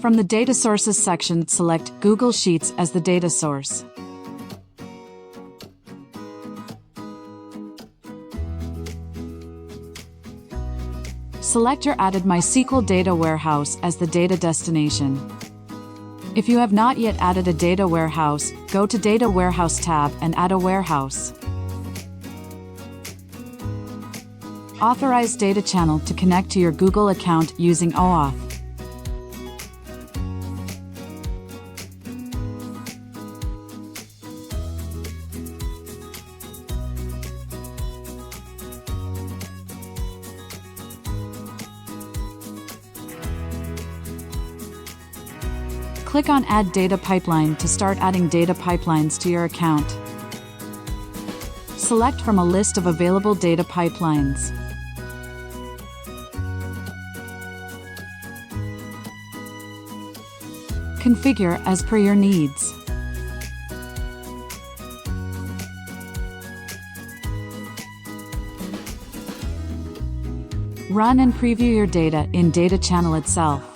From the Data Sources section, select Google Sheets as the data source. Select your added MySQL data warehouse as the data destination. If you have not yet added a data warehouse, go to Data Warehouse tab and add a warehouse. Authorize DataChannel to connect to your Google account using OAuth. Click on Add Data Pipeline to start adding data pipelines to your account. Select from a list of available data pipelines. Configure as per your needs. Run and preview your data in DataChannel itself.